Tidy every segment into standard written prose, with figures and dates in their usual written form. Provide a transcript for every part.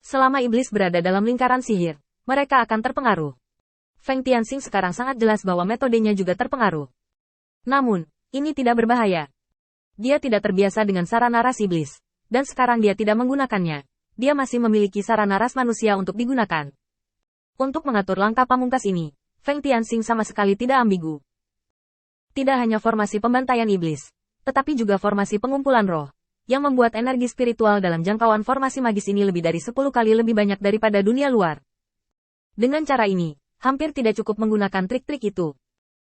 Selama iblis berada dalam lingkaran sihir, mereka akan terpengaruh. Feng Tianxing sekarang sangat jelas bahwa metodenya juga terpengaruh. Namun, ini tidak berbahaya. Dia tidak terbiasa dengan sarana ras iblis, dan sekarang dia tidak menggunakannya. Dia masih memiliki sarana ras manusia untuk digunakan. Untuk mengatur langkah pamungkas ini, Feng Tianxing sama sekali tidak ambigu. Tidak hanya formasi pembantaian iblis, tetapi juga formasi pengumpulan roh, yang membuat energi spiritual dalam jangkauan formasi magis ini lebih dari 10 kali lebih banyak daripada dunia luar. Dengan cara ini, hampir tidak cukup menggunakan trik-trik itu.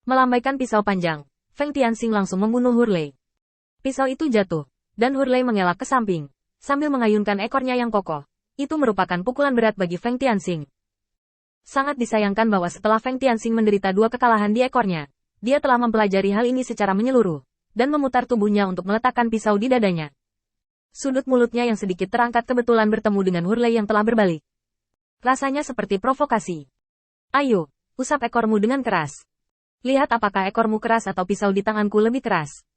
Melambaikan pisau panjang, Feng Tianxing langsung membunuh Hurley. Pisau itu jatuh, dan Hurley mengelak ke samping, sambil mengayunkan ekornya yang kokoh. Itu merupakan pukulan berat bagi Feng Tianxing. Sangat disayangkan bahwa setelah Feng Tianxing menderita 2 kekalahan di ekornya, dia telah mempelajari hal ini secara menyeluruh, dan memutar tubuhnya untuk meletakkan pisau di dadanya. Sudut mulutnya yang sedikit terangkat kebetulan bertemu dengan Hurley yang telah berbalik. Rasanya seperti provokasi. Ayo, usap ekormu dengan keras. Lihat apakah ekormu keras atau pisau di tanganku lebih keras.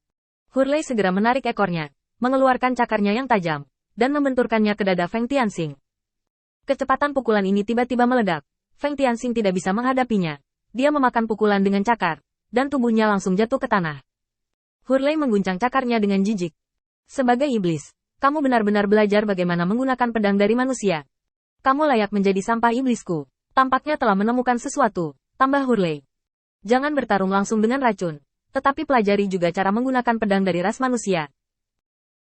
Hurley segera menarik ekornya, mengeluarkan cakarnya yang tajam, dan membenturkannya ke dada Feng Tianxing. Kecepatan pukulan ini tiba-tiba meledak. Feng Tianxing tidak bisa menghadapinya. Dia memakan pukulan dengan cakar, dan tubuhnya langsung jatuh ke tanah. Hurley mengguncang cakarnya dengan jijik. Sebagai iblis, kamu benar-benar belajar bagaimana menggunakan pedang dari manusia. Kamu layak menjadi sampah iblisku. Tampaknya telah menemukan sesuatu, tambah Hurley. Jangan bertarung langsung dengan racun, tetapi pelajari juga cara menggunakan pedang dari ras manusia.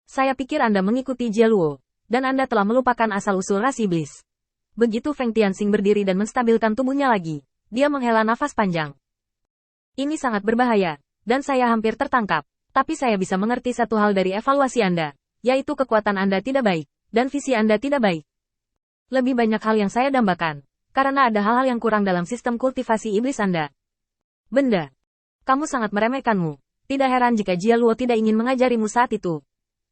Saya pikir Anda mengikuti Jia Luo, dan Anda telah melupakan asal-usul ras iblis. Begitu Feng Tianxing berdiri dan menstabilkan tubuhnya lagi, dia menghela nafas panjang. Ini sangat berbahaya, dan saya hampir tertangkap. Tapi saya bisa mengerti satu hal dari evaluasi Anda, yaitu kekuatan Anda tidak baik, dan visi Anda tidak baik. Lebih banyak hal yang saya dambakan, karena ada hal-hal yang kurang dalam sistem kultivasi iblis Anda. Benda. Kamu sangat meremehkanmu. Tidak heran jika Jia Luo tidak ingin mengajarimu saat itu.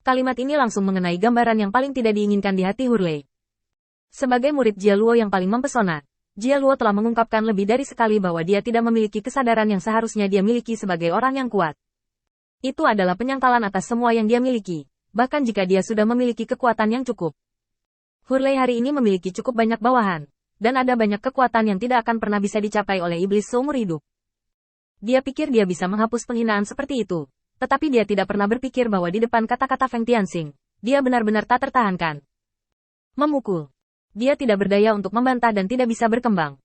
Kalimat ini langsung mengenai gambaran yang paling tidak diinginkan di hati Hurley. Sebagai murid Jia Luo yang paling mempesona, Jia Luo telah mengungkapkan lebih dari sekali bahwa dia tidak memiliki kesadaran yang seharusnya dia miliki sebagai orang yang kuat. Itu adalah penyangkalan atas semua yang dia miliki, bahkan jika dia sudah memiliki kekuatan yang cukup. Hurley hari ini memiliki cukup banyak bawahan, dan ada banyak kekuatan yang tidak akan pernah bisa dicapai oleh iblis seumur hidup. Dia pikir dia bisa menghapus penghinaan seperti itu, tetapi dia tidak pernah berpikir bahwa di depan kata-kata Feng Tianxing, dia benar-benar tak tertahankan. Memukul. Dia tidak berdaya untuk membantah dan tidak bisa berkembang.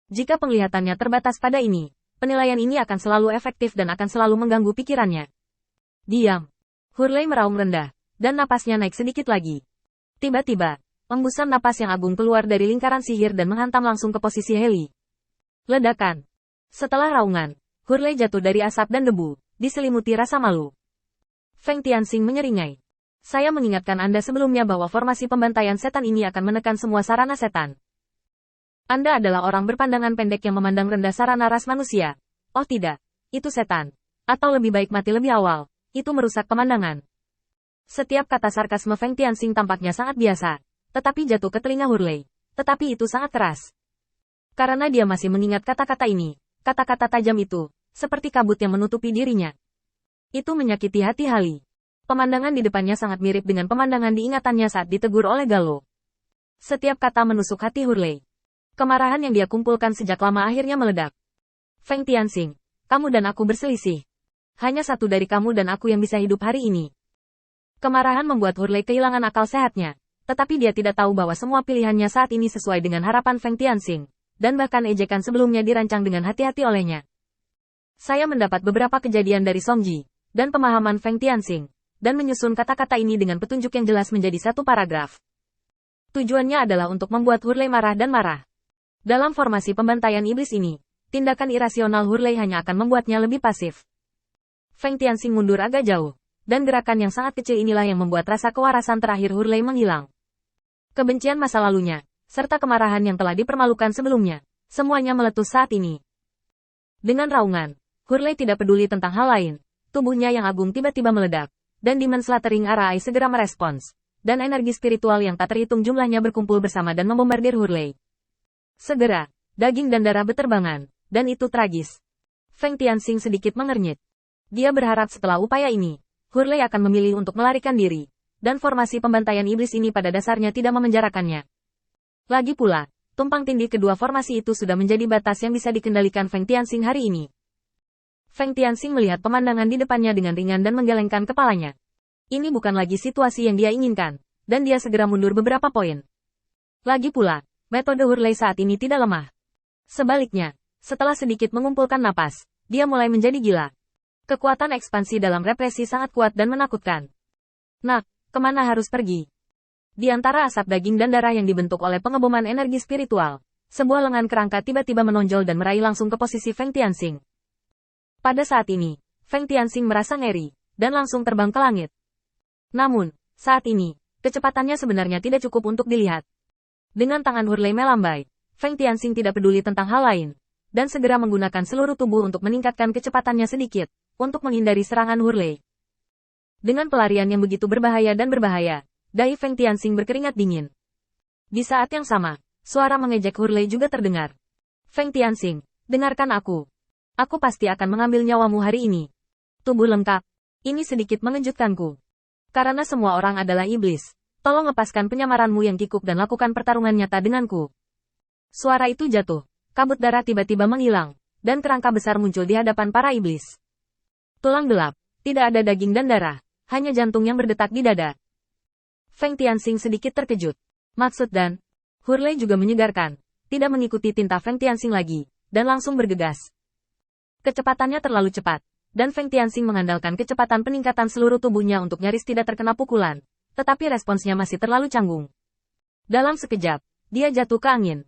Jika penglihatannya terbatas pada ini, penilaian ini akan selalu efektif dan akan selalu mengganggu pikirannya. Diam. Hurley meraung rendah, dan napasnya naik sedikit lagi. Tiba-tiba, embusan napas yang agung keluar dari lingkaran sihir dan menghantam langsung ke posisi Heli. Ledakan. Setelah raungan, Hurley jatuh dari asap dan debu, diselimuti rasa malu. Feng Tianxing menyeringai. Saya mengingatkan Anda sebelumnya bahwa formasi pembantaian setan ini akan menekan semua sarana setan. Anda adalah orang berpandangan pendek yang memandang rendah sarana ras manusia. Oh tidak, itu setan. Atau lebih baik mati lebih awal. Itu merusak pemandangan. Setiap kata sarkasme Feng Tianxing tampaknya sangat biasa, tetapi jatuh ke telinga Hurley. Tetapi itu sangat keras. Karena dia masih mengingat kata-kata ini, kata-kata tajam itu, seperti kabut yang menutupi dirinya. Itu menyakiti hati Hali. Pemandangan di depannya sangat mirip dengan pemandangan di ingatannya saat ditegur oleh Galo. Setiap kata menusuk hati Hurley. Kemarahan yang dia kumpulkan sejak lama akhirnya meledak. Feng Tianxing, kamu dan aku berselisih. Hanya satu dari kamu dan aku yang bisa hidup hari ini. Kemarahan membuat Hurley kehilangan akal sehatnya, tetapi dia tidak tahu bahwa semua pilihannya saat ini sesuai dengan harapan Feng Tianxing, dan bahkan ejekan sebelumnya dirancang dengan hati-hati olehnya. Saya mendapat beberapa kejadian dari Songji, dan pemahaman Feng Tianxing, dan menyusun kata-kata ini dengan petunjuk yang jelas menjadi satu paragraf. Tujuannya adalah untuk membuat Hurley marah dan marah. Dalam formasi pembantaian iblis ini, tindakan irasional Hurley hanya akan membuatnya lebih pasif. Feng Tianxing mundur agak jauh, dan gerakan yang sangat kecil inilah yang membuat rasa kewarasan terakhir Hurley menghilang. Kebencian masa lalunya, serta kemarahan yang telah dipermalukan sebelumnya, semuanya meletus saat ini. Dengan raungan, Hurley tidak peduli tentang hal lain, tubuhnya yang agung tiba-tiba meledak, dan Demon Slattering Arai segera merespons, dan energi spiritual yang tak terhitung jumlahnya berkumpul bersama dan membombardir Hurley. Segera, daging dan darah beterbangan, dan itu tragis. Feng Tianxing sedikit mengernyit. Dia berharap setelah upaya ini, Hurley akan memilih untuk melarikan diri, dan formasi pembantaian iblis ini pada dasarnya tidak memenjarakannya. Lagi pula, tumpang tindih kedua formasi itu sudah menjadi batas yang bisa dikendalikan Feng Tianxing hari ini. Feng Tianxing melihat pemandangan di depannya dengan ringan dan menggelengkan kepalanya. Ini bukan lagi situasi yang dia inginkan, dan dia segera mundur beberapa poin. Lagi pula, metode Hurley saat ini tidak lemah. Sebaliknya, setelah sedikit mengumpulkan napas, dia mulai menjadi gila. Kekuatan ekspansi dalam represi sangat kuat dan menakutkan. Nak, kemana harus pergi? Di antara asap daging dan darah yang dibentuk oleh pengeboman energi spiritual, sebuah lengan kerangka tiba-tiba menonjol dan meraih langsung ke posisi Feng Tianxing. Pada saat ini, Feng Tianxing merasa ngeri, dan langsung terbang ke langit. Namun, saat ini, kecepatannya sebenarnya tidak cukup untuk dilihat. Dengan tangan Hurley melambai, Feng Tianxing tidak peduli tentang hal lain, dan segera menggunakan seluruh tubuh untuk meningkatkan kecepatannya sedikit, untuk menghindari serangan Hurley. Dengan pelarian yang begitu berbahaya, dahi Feng Tianxing berkeringat dingin. Di saat yang sama, suara mengejek Hurley juga terdengar. Feng Tianxing, dengarkan aku. Aku pasti akan mengambil nyawamu hari ini. Tubuh lengkap. Ini sedikit mengejutkanku. Karena semua orang adalah iblis. Tolong lepaskan penyamaranmu yang kikuk dan lakukan pertarungan nyata denganku. Suara itu jatuh. Kabut darah tiba-tiba menghilang, dan kerangka besar muncul di hadapan para iblis. Tulang gelap, tidak ada daging dan darah, hanya jantung yang berdetak di dada. Feng Tianxing sedikit terkejut. Maksud dan Hurley juga menyegarkan, tidak mengikuti tinta Feng Tianxing lagi, dan langsung bergegas. Kecepatannya terlalu cepat, dan Feng Tianxing mengandalkan kecepatan peningkatan seluruh tubuhnya untuk nyaris tidak terkena pukulan, tetapi responsnya masih terlalu canggung. Dalam sekejap, dia jatuh ke angin.